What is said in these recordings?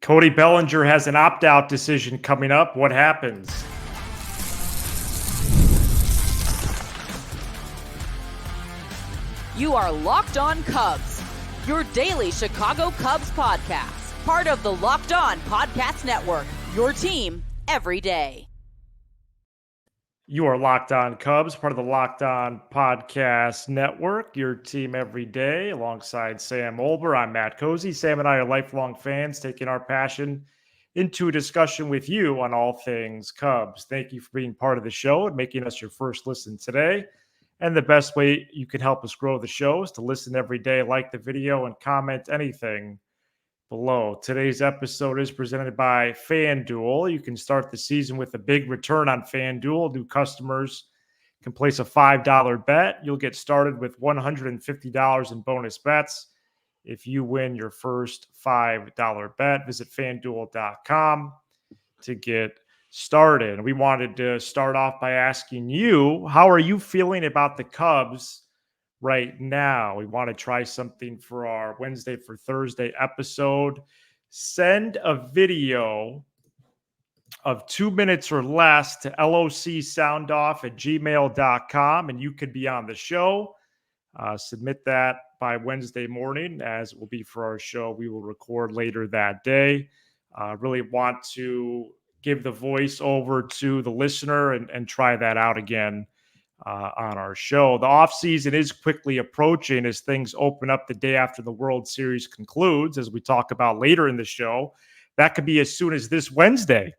Cody Bellinger has an opt-out decision coming up. What happens? You are Locked On Cubs, your daily Chicago Cubs podcast. Part of the Locked On Podcast Network, your team every day. You are Locked On Cubs, part of the Locked On Podcast Network, your team every day. Alongside Sam Olber, I'm Matt Cozy. Sam and I are lifelong fans, taking our passion into a discussion with you on all things Cubs. Thank you for being part of the show and making us your first listen today. And the best way you can help us grow the show is to listen every day, like the video, and comment anything below. Today's episode is presented by FanDuel. You can start the season with a big return on FanDuel. New customers can place a $5 bet. You'll get started with $150 in bonus bets if you win your first $5 bet. Visit FanDuel.com to get started. We wanted to start off by asking you, how are you feeling about the Cubs right now? We want to try something for our Wednesday for Thursday episode. Send a video of 2 minutes or less to locsoundoff@gmail.com and you could be on the show. Submit that by Wednesday morning, as it will be for our show we will record later that day. Really want to give the voice over to the listener and try that out again on our show. The offseason is quickly approaching as things open up the day after the World Series concludes, as we talk about later in the show. That could be as soon as this Wednesday.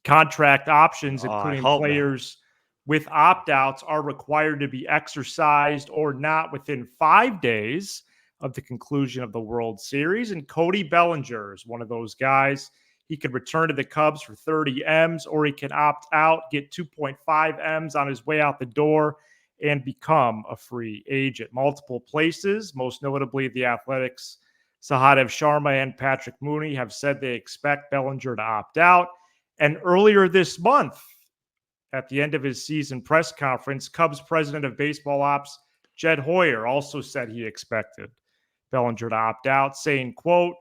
Contract options, including players with opt-outs, are required to be exercised or not within 5 days of the conclusion of the World Series. And Cody Bellinger is one of those guys. He could return to the Cubs for 30 M's, or he can opt out, get 2.5 M's on his way out the door, and become a free agent. Multiple places, most notably the Athletics' Sahadev Sharma and Patrick Mooney, have said they expect Bellinger to opt out. And earlier this month, at the end of his season press conference, Cubs president of baseball ops, Jed Hoyer, also said he expected Bellinger to opt out, saying, quote,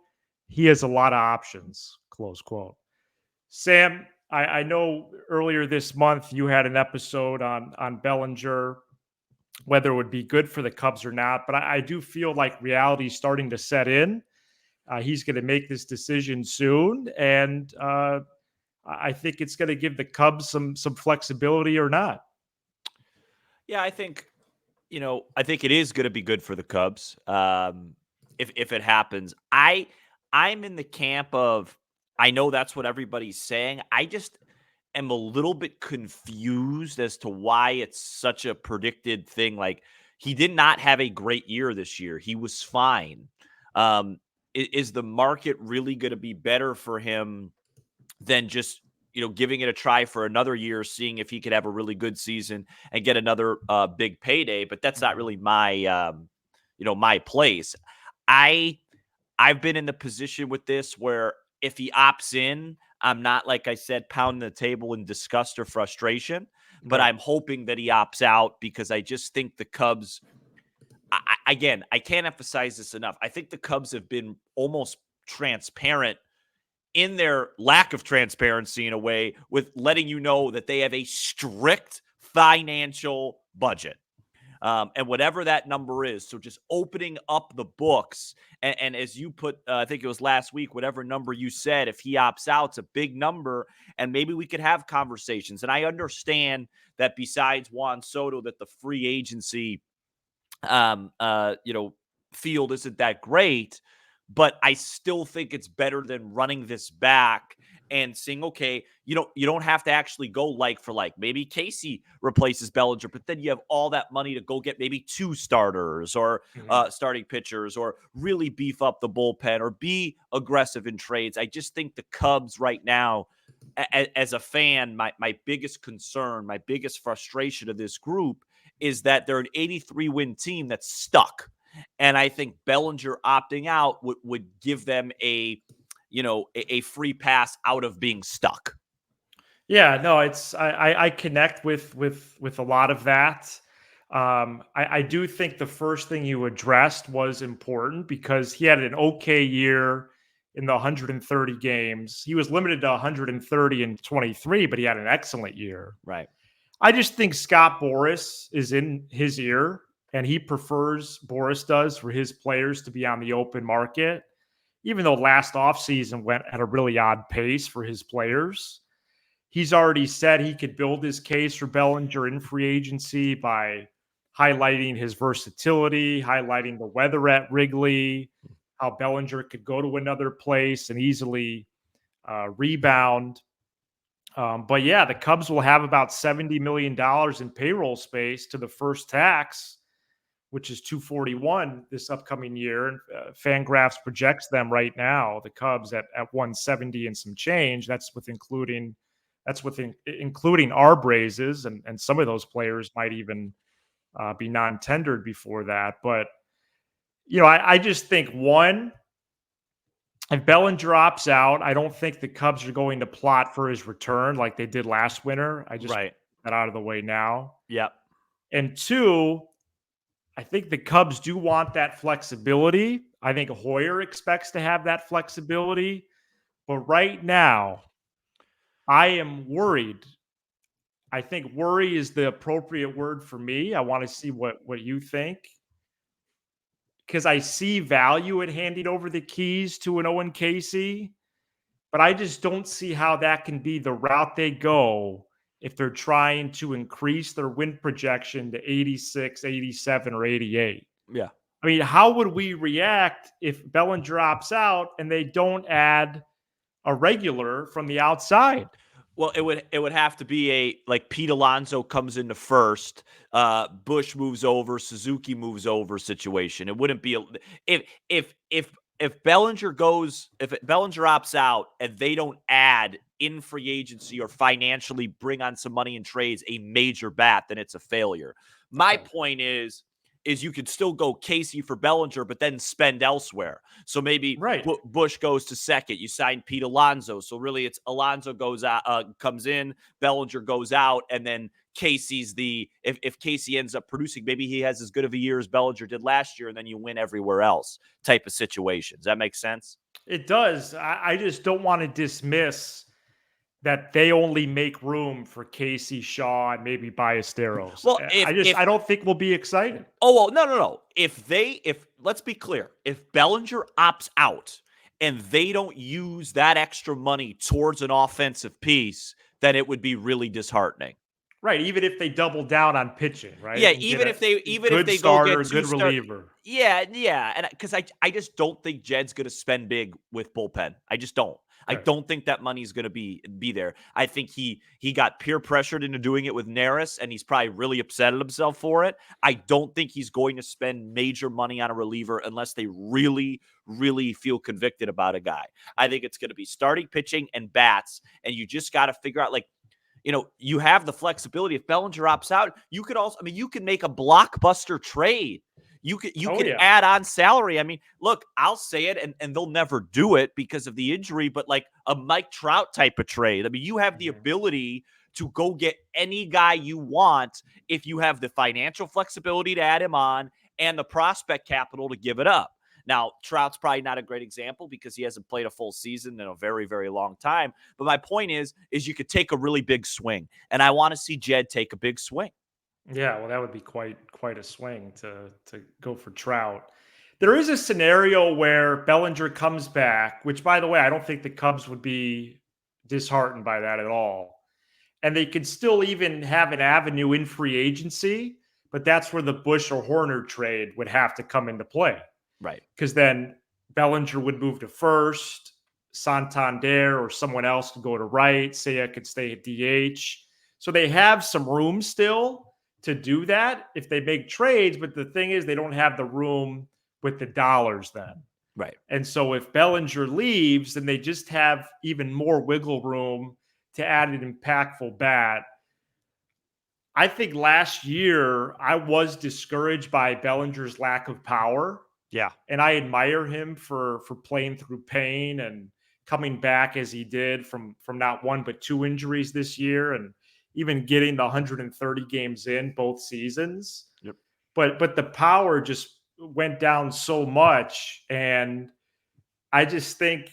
"He has a lot of options," close quote. Sam, I know earlier this month you had an episode on Bellinger, whether it would be good for the Cubs or not, but I do feel like reality is starting to set in. He's going to make this decision soon, and I think it's going to give the Cubs some flexibility or not. Yeah, I think it is going to be good for the Cubs if it happens. I'm in the camp of, I know that's what everybody's saying. I just am a little bit confused as to why it's such a predicted thing. Like, he did not have a great year this year. He was fine. Is the market really going to be better for him than just, giving it a try for another year, seeing if he could have a really good season and get another big payday? But that's not really my, my place. I've been in the position with this where if he opts in, I'm not, like I said, pounding the table in disgust or frustration, but I'm hoping that he opts out, because I just think the Cubs, I can't emphasize this enough. I think the Cubs have been almost transparent in their lack of transparency, in a way, with letting you know that they have a strict financial budget. And whatever that number is. So just opening up the books. And as you put, I think it was last week, whatever number you said, if he opts out, it's a big number. And maybe we could have conversations. And I understand that besides Juan Soto, that the free agency, field isn't that great. But I still think it's better than running this back and saying, okay, you don't have to actually go like for like. Maybe Casey replaces Bellinger, but then you have all that money to go get maybe 2 starters or starting pitchers, or really beef up the bullpen, or be aggressive in trades. I just think the Cubs right now, as a fan, my biggest concern, my biggest frustration of this group is that they're an 83-win team that's stuck. And I think Bellinger opting out would give them a free pass out of being stuck. Yeah, no, I connect with a lot of that. I do think the first thing you addressed was important, because he had an okay year in the 130 games. He was limited to 130 in 23, but he had an excellent year. Right. I just think Scott Boras is in his ear, and he prefers, Boras does, for his players to be on the open market, even though last offseason went at a really odd pace for his players. He's already said he could build his case for Bellinger in free agency by highlighting his versatility, highlighting the weather at Wrigley, how Bellinger could go to another place and easily rebound. But yeah, the Cubs will have about $70 million in payroll space to the first tax, which is 241 this upcoming year. And Fangraphs projects them right now, the Cubs at 170 and some change. That's with including our Brazes, and some of those players might even be non-tendered before that. But I just think, one, if Bellinger opts out, I don't think the Cubs are going to plot for his return like they did last winter. I just get that out of the way now. Yep. And two, I think the Cubs do want that flexibility. I think Hoyer expects to have that flexibility. But right now, I am worried. I think worry is the appropriate word for me. I want to see what you think, because I see value at handing over the keys to an Owen Casey, but I just don't see how that can be the route they go if they're trying to increase their win projection to 86, 87, or 88. Yeah. I mean, how would we react if Bellinger opts out and they don't add a regular from the outside? Well, it would have to be like Pete Alonso comes into first, Bush moves over, Suzuki moves over situation. It wouldn't be if Bellinger opts out and they don't add in free agency or financially bring on some money in trades a major bat, then it's a failure. My point is you could still go Casey for Bellinger, but then spend elsewhere. So maybe Bush goes to second. You sign Pete Alonso. So really it's Alonso comes in, Bellinger goes out, and then Casey's if Casey ends up producing, maybe he has as good of a year as Bellinger did last year, and then you win everywhere else type of situation. Does that make sense? It does. I just don't want to dismiss that they only make room for Casey, Shaw, and maybe Ballesteros. Well, I don't think we'll be excited. Oh, well, no. Let's be clear. If Bellinger opts out and they don't use that extra money towards an offensive piece, then it would be really disheartening. Right, even if they double down on pitching, right? Yeah, even if they starter, go get good reliever. Yeah, and because I just don't think Jed's going to spend big with bullpen. I just don't. Right. I don't think that money is going to be there. I think he got peer pressured into doing it with Neris, and he's probably really upset at himself for it. I don't think he's going to spend major money on a reliever unless they really, really feel convicted about a guy. I think it's going to be starting pitching and bats, and you just got to figure out, you have the flexibility. If Bellinger opts out, you could also, you can make a blockbuster trade. You can add on salary. Look, I'll say it, and they'll never do it because of the injury, but like a Mike Trout type of trade. You have the ability to go get any guy you want if you have the financial flexibility to add him on and the prospect capital to give it up. Now, Trout's probably not a great example because he hasn't played a full season in a very, very long time. But my point is you could take a really big swing, and I want to see Jed take a big swing. Yeah, well, that would be quite a swing to go for Trout. There is a scenario where Bellinger comes back, which, by the way, I don't think the Cubs would be disheartened by that at all. And they could still even have an avenue in free agency, but that's where the Bush or Horner trade would have to come into play. Right. Because then Bellinger would move to first, Santander or someone else could go to right, Seiya could stay at DH. So they have some room still to do that if they make trades, but the thing is they don't have the room with the dollars then. Right. And so if Bellinger leaves, then they just have even more wiggle room to add an impactful bat. I think last year I was discouraged by Bellinger's lack of power. Yeah. And I admire him for playing through pain and coming back as he did from not one but two injuries this year, and even getting the 130 games in both seasons. Yep. But the power just went down so much. And I just think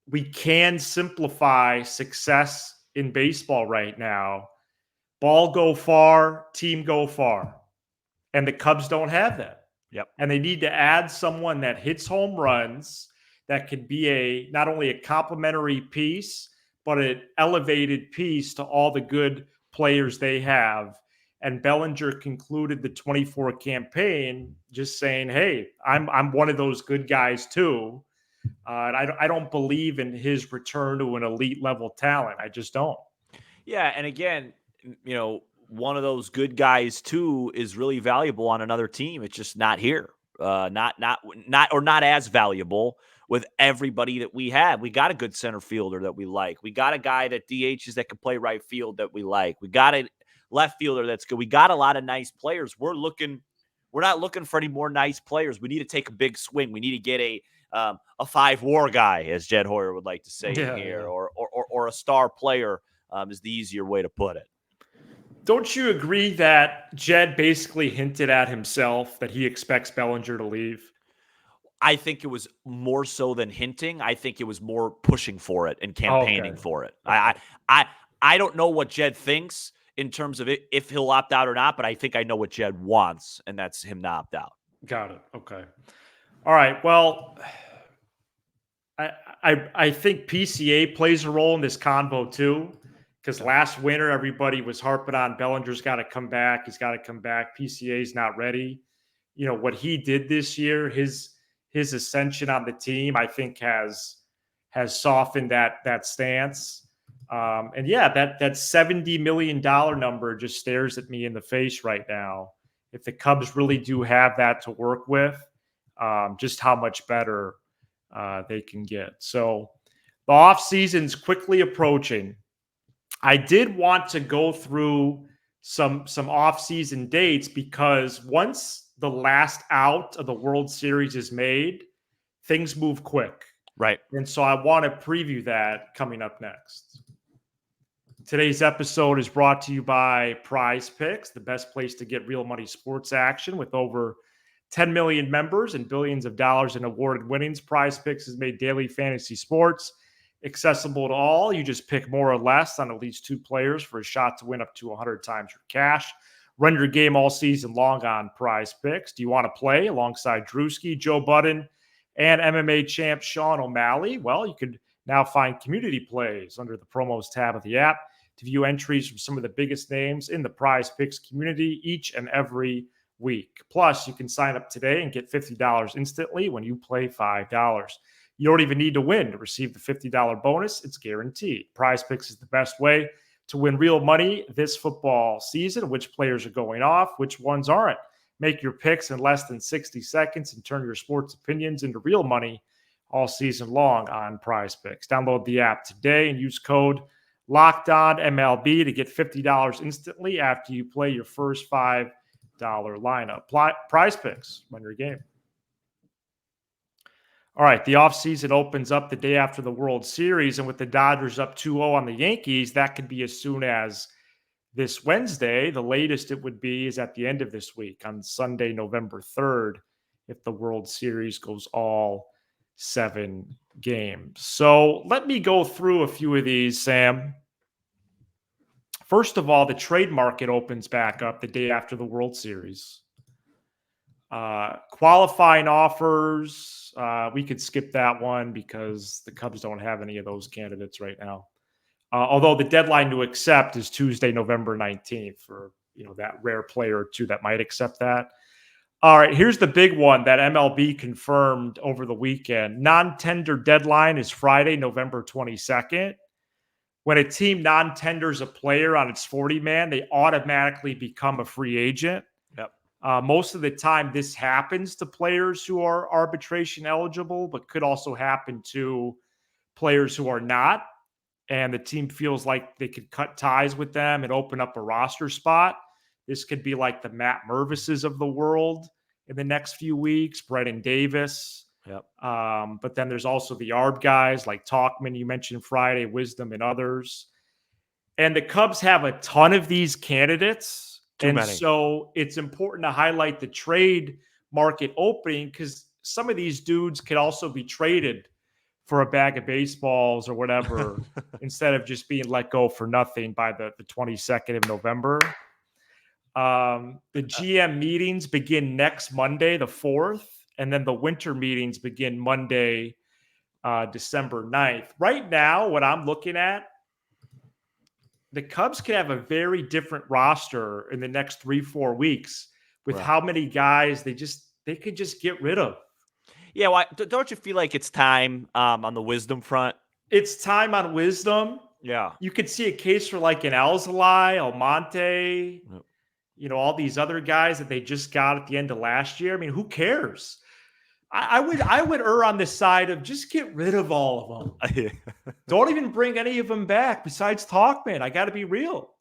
we can simplify success in baseball right now. Ball go far, team go far. And the Cubs don't have that. Yep. And they need to add someone that hits home runs, that could be not only a complementary piece, but an elevated piece to all the good players they have. And Bellinger concluded the 24 campaign just saying, "Hey, I'm one of those good guys too." And I don't believe in his return to an elite level talent. I just don't. Yeah, and again, one of those good guys too is really valuable on another team. It's just not here. Not as valuable with everybody that we have. We got a good center fielder that we like. We got a guy that DHs that can play right field that we like. We got a left fielder that's good. We got a lot of nice players. We're not looking for any more nice players. We need to take a big swing. We need to get a 5-WAR guy, as Jed Hoyer would like to say here, Yeah. or a star player is the easier way to put it. Don't you agree that Jed basically hinted at himself that he expects Bellinger to leave? I think it was more so than hinting. I think it was more pushing for it and campaigning for it. Okay. I don't know what Jed thinks in terms of it, if he'll opt out or not, but I think I know what Jed wants, and that's him to opt out. Got it. Okay. All right. Well, I think PCA plays a role in this convo too, because last winter everybody was harping on Bellinger's got to come back. He's got to come back. PCA's not ready. What he did this year, his ascension on the team, I think has softened that stance. And yeah, that $70 million number just stares at me in the face right now. If the Cubs really do have that to work with, just how much better they can get. So the offseason's quickly approaching. I did want to go through some offseason dates because once the last out of the World Series is made, things move quick. Right. And so I want to preview that coming up next. Today's episode is brought to you by Prize Picks, the best place to get real money sports action. With over 10 million members and billions of dollars in awarded winnings, Prize Picks has made daily fantasy sports accessible to all. You just pick more or less on at least 2 players for a shot to win up to 100 times your cash. Run your game all season long on Prize Picks. Do you want to play alongside Drewski, Joe Budden, and MMA champ Sean O'Malley? Well, you could now find community plays under the promos tab of the app to view entries from some of the biggest names in the Prize Picks community each and every week. Plus, you can sign up today and get $50 instantly when you play $5. You don't even need to win to receive the $50 bonus. It's guaranteed. Prize Picks is the best way to win real money this football season. Which players are going off, which ones aren't. Make your picks in less than 60 seconds and turn your sports opinions into real money all season long on Prize Picks. Download the app today and use code LOCKEDONMLB to get $50 instantly after you play your first $5 lineup. Prize Picks, run your game. All right, the offseason opens up the day after the World Series, and with the Dodgers up 2-0 on the Yankees, that could be as soon as this Wednesday. The latest it would be is at the end of this week on Sunday, November 3rd, if the World Series goes all 7 games. So let me go through a few of these, Sam. First of all, the trade market opens back up the day after the World Series. Qualifying offers, we could skip that one because the Cubs don't have any of those candidates right now. Although the deadline to accept is Tuesday, November 19th for that rare player or two that might accept that. All right, here's the big one that MLB confirmed over the weekend. Non-tender deadline is Friday, November 22nd. When a team non-tenders a player on its 40-man, they automatically become a free agent. Yep. Most of the time, this happens to players who are arbitration eligible, but could also happen to players who are not. And the team feels like they could cut ties with them and open up a roster spot. This could be like the Matt Mervises of the world in the next few weeks, Brennan Davis. Yep. But then there's also the ARB guys like Talkman, you mentioned Friday, Wisdom, and others. And the Cubs have a ton of these candidates. Too many. So it's important to highlight the trade market opening because some of these dudes could also be traded for a bag of baseballs or whatever instead of just being let go for nothing by the 22nd of November. The GM meetings begin next Monday, the 4th, and then the winter meetings begin Monday, December 9th. Right now, what I'm looking at, the Cubs could have a very different roster in the next 3-4 weeks with how many guys they could just get rid of. Yeah, why don't you feel like it's time on the wisdom front? It's time on wisdom. Yeah. You could see a case for like an Alzolay, Almonte, all these other guys that they just got at the end of last year. I mean, who cares? I would err on the side of just get rid of all of them. Don't even bring any of them back besides Talkman. I got to be real.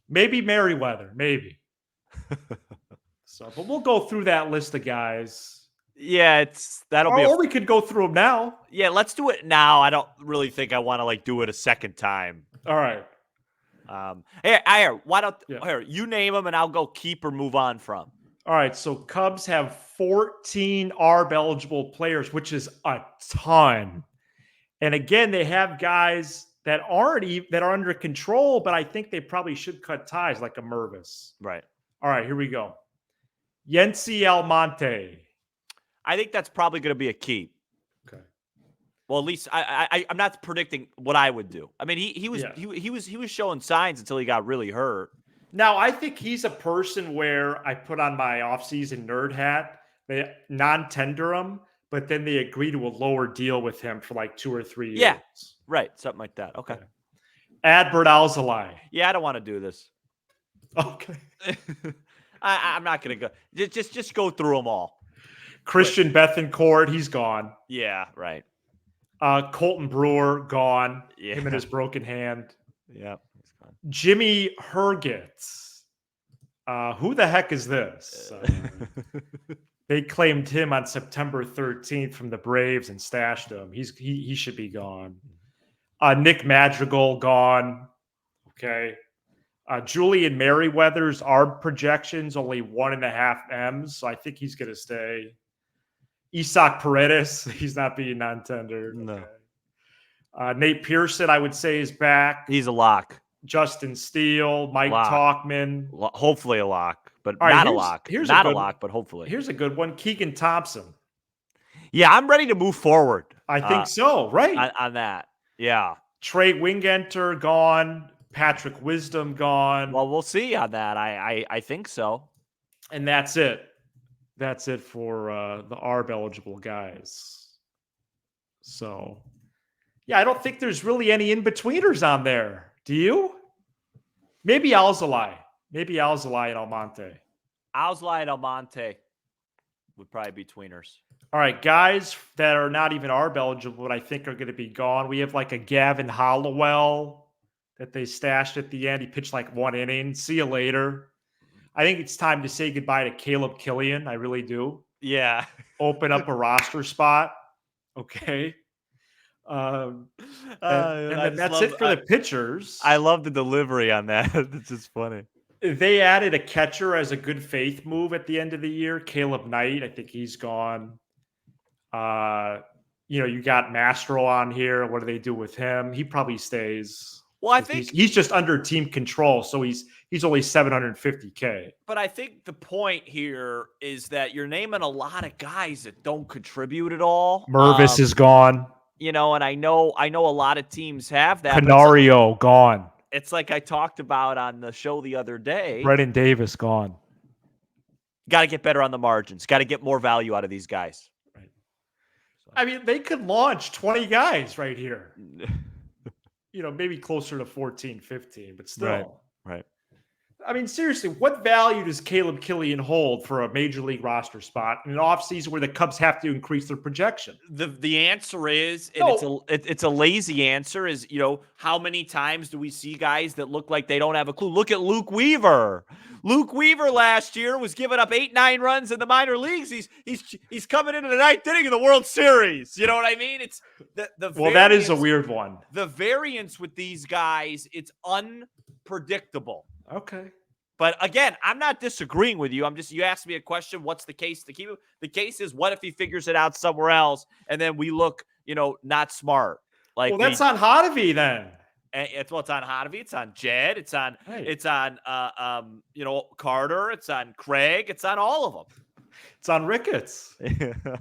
Maybe Merriweather, maybe. But we'll go through that list of guys. Yeah, or we could go through them now. Yeah, let's do it now. I don't really think I want to do it a second time. All right. Here, you name them and I'll go keep or move on from. All right, so Cubs have 14 ARB eligible players, which is a ton. And again, they have guys that are under control, but I think they probably should cut ties like a Mervis. Right. All right, here we go. Yency Almonte. I think that's probably going to be a keep. Okay. Well, at least I'm not predicting what I would do. I mean, he was showing signs until he got really hurt. Now, I think he's a person where I put on my offseason nerd hat. They non-tender him, but then they agree to a lower deal with him for like 2 or 3 years. Yeah, right. Something like that. Okay. Adbert Alzolay. Yeah, I don't want to do this. Okay. I'm not going to go. Just go through them all. Christian Bethancourt, he's gone. Yeah, right. Colton Brewer, gone. Yeah. Him and his broken hand. Yeah, he's gone. Jimmy Hergetz. Who the heck is this? They claimed him on September 13th from the Braves and stashed him. He should be gone. Nick Madrigal, gone. Okay. Julian Merriweather's ARB projections only 1.5 M's, so I think he's going to stay. Isaac Paredes, he's not being non-tendered. No. Okay. Nate Pearson, I would say, is back. He's a lock. Justin Steele, Mike Talkman. Hopefully a lock, but right, not a lock. Not a lock, but hopefully. Here's a good one. Keegan Thompson. Yeah, I'm ready to move forward. I think so, right? On that. Yeah. Trey Wingenter, gone. Patrick Wisdom, gone. Well, we'll see on that. I think so. And that's it. That's it for the ARB eligible guys. So, yeah, I don't think there's really any in-betweeners on there. Do you? Maybe Alzolay. Maybe Alzolay and Almonte. Alzolay and Almonte would probably be tweeners. All right, guys that are not even ARB eligible, but I think are going to be gone. We have like a Gavin Hollowell that they stashed at the end. He pitched like 1 inning. See you later. I think it's time to say goodbye to Caleb Killian. I really do. Yeah. Open up a roster spot. Okay. And that's it for the pitchers. I love the delivery on that. It's just funny. They added a catcher as a good faith move at the end of the year. Caleb Knight, I think he's gone. You got Mastro on here. What do they do with him? He probably stays. Well, I think he's just under team control, so he's only $750K. But I think the point here is that you're naming a lot of guys that don't contribute at all. Mervis is gone. And I know a lot of teams have that. Canario gone. It's like I talked about on the show the other day. Brennan Davis gone. Got to get better on the margins. Got to get more value out of these guys. Right. So. I mean, they could launch 20 guys right here. Maybe closer to 14, 15, but still. Right. I mean, seriously, what value does Caleb Killian hold for a major league roster spot in an offseason where the Cubs have to increase their projection? The answer is, and it's a lazy answer, is, how many times do we see guys that look like they don't have a clue? Look at Luke Weaver. Luke Weaver last year was giving up 8-9 runs in the minor leagues. He's coming into the 9th inning of the World Series. You know what I mean? It's well, that is a weird one. The variance with these guys, it's unpredictable. Okay. But again, I'm not disagreeing with you. You asked me a question. What's the case to keep him? The case is, what if he figures it out somewhere else? And then we look not smart. Like, well, that's on Hottovy then. It's on Hottovy. It's on Jed. It's on Right. Carter. It's on Craig. It's on all of It's on Ricketts. them.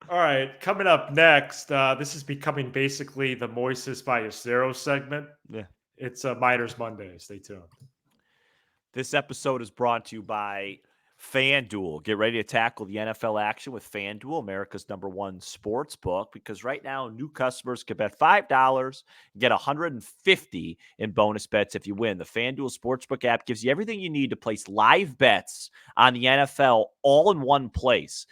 All right, coming up next, this is becoming basically the Moises Ballesteros segment. Yeah. It's Miners Monday. Stay tuned. This episode is brought to you by FanDuel. Get ready to tackle the NFL action with FanDuel, America's #1 sports book, because right now new customers can bet $5 and get $150 in bonus bets if you win. The FanDuel Sportsbook app gives you everything you need to place live bets on the NFL all in one place.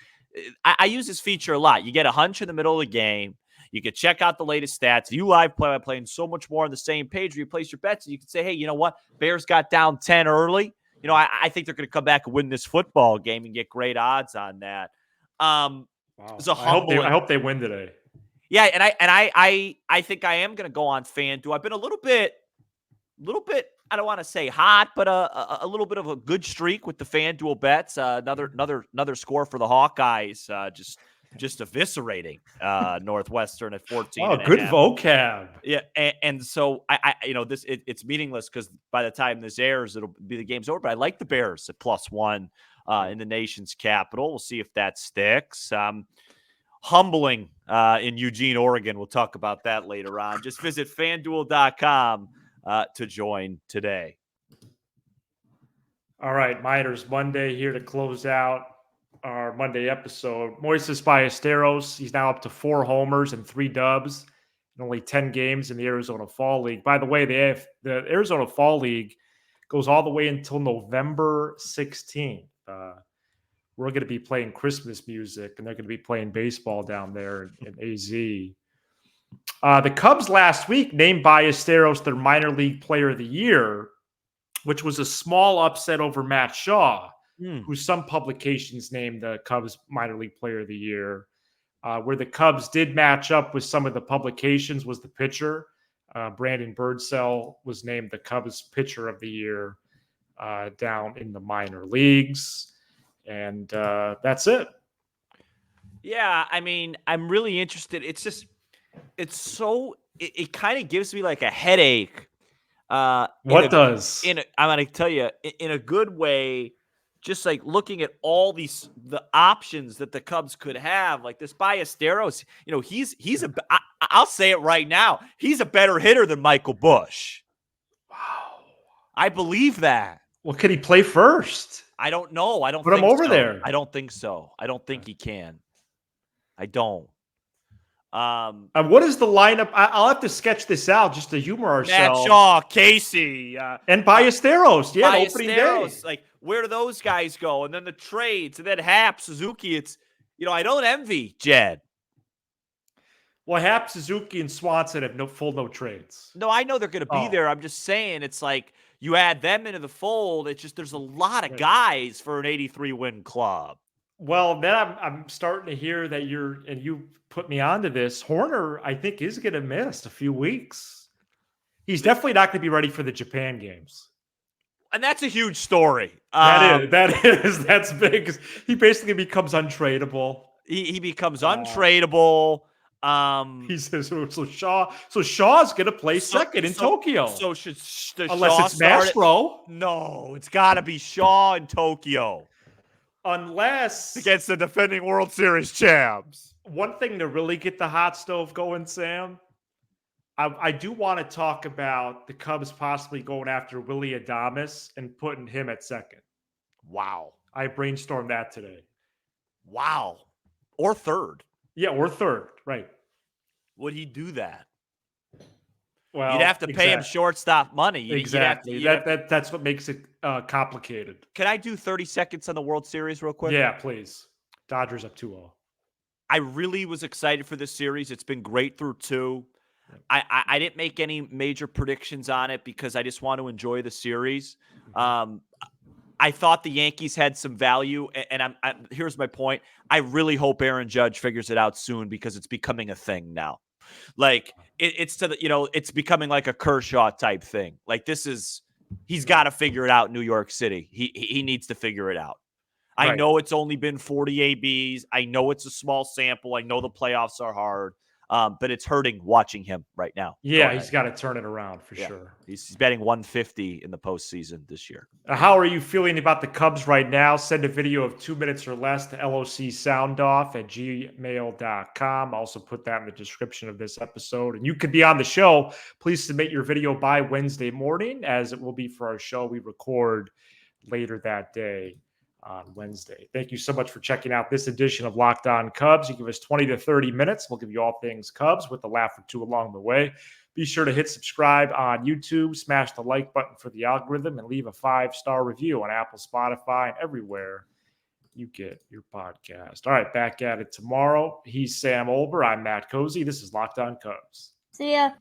I use this feature a lot. You get a hunch in the middle of the game. You can check out the latest stats. You live play by playing so much more on the same page where you place your bets. And you can say, hey, you know what? Bears got down 10 early. I think they're going to come back and win this football game and get great odds on that. Wow. I hope they win today. Yeah, and I think I am going to go on FanDuel. I've been a little bit. I don't want to say hot, but a little bit of a good streak with the FanDuel bets. Another score for the Hawkeyes. Just eviscerating Northwestern at 14. Oh, good vocab. Yeah, and so it's meaningless because by the time this airs, it'll be the game's over. But I like the Bears at +1 in the nation's capital. We'll see if that sticks. Humbling in Eugene, Oregon. We'll talk about that later on. Just visit FanDuel.com to join today. All right, Miners Monday here to close out our Monday episode. Moises Ballesteros, he's now up to 4 homers and 3 dubs in only 10 games in the Arizona Fall League. By the way, the Arizona Fall League goes all the way until November 16th. We're going to be playing Christmas music, and they're going to be playing baseball down there in AZ. The Cubs last week named Ballesteros their minor league player of the year, which was a small upset over Matt Shaw, who some publications named the Cubs minor league player of the year. Where the Cubs did match up with some of the publications was the pitcher. Brandon Birdsell was named the Cubs pitcher of the year down in the minor leagues. And that's it. Yeah, I mean, I'm really interested. It kind of gives me like a headache. What does? I'm going to tell you, in a good way, just like looking at all the options that the Cubs could have, like this Ballesteros, I'll say it right now. He's a better hitter than Michael Busch. Wow. I believe that. Well, can he play first? I don't know. I don't put him over there. I don't think so. I don't think he can. I don't. What is the lineup? I'll have to sketch this out just to humor ourselves. Matt Shaw, Casey, and Ballesteros. Yeah, opening day. Like, where do those guys go? And then the trades, and then Happ, Suzuki. It's, I don't envy Jed. Well, Happ, Suzuki, and Swanson have no trades. No, I know they're going to be there. I'm just saying, it's like you add them into the fold. It's just there's a lot of guys for an 83-win club. Well, then I'm starting to hear that you put me onto this. Horner, I think, is going to miss a few weeks. He's definitely not going to be ready for the Japan games. And that's a huge story. That's big. He basically becomes untradeable. He becomes untradeable. He says so Shaw's going to play second in Tokyo. So unless Shaw it's Mastro. No, it's got to be Shaw in Tokyo. Unless against the defending World Series champs. One thing to really get the hot stove going, Sam, I do want to talk about the Cubs possibly going after Willy Adames and putting him at second. Wow. I brainstormed that today. Wow. Or third. Yeah, or third. Right. Would he do that? Well, you'd have to pay him shortstop money. Exactly. That's what makes it complicated. Can I do 30 seconds on the World Series real quick? Yeah, please. Dodgers up 2-0. I really was excited for this series. It's been great through 2. I didn't make any major predictions on it because I just want to enjoy the series. I thought the Yankees had some value, and here's my point. I really hope Aaron Judge figures it out soon because it's becoming a thing now. Like it's becoming like a Kershaw type thing. Like he's got to figure it out in New York City. He needs to figure it out. I Right. know it's only been 40 ABs. I know it's a small sample. I know the playoffs are hard, but it's hurting watching him right now. Yeah, he's got to turn it around for Yeah. sure. He's batting 150 in the postseason this year. How are you feeling about the Cubs right now? Send a video of 2 minutes or less to locsoundoff@gmail.com. I'll also put that in the description of this episode. And you could be on the show. Please submit your video by Wednesday morning, as it will be for our show we record later that day on Wednesday. Thank you so much for checking out this edition of Locked On Cubs. You give us 20 to 30 minutes. We'll give you all things Cubs with a laugh or two along the way. Be sure to hit subscribe on YouTube, smash the like button for the algorithm, and leave a 5-star review on Apple, Spotify, and everywhere you get your podcast. All right, back at it tomorrow. He's Sam Olber. I'm Matt Cozy. This is Locked On Cubs. See ya.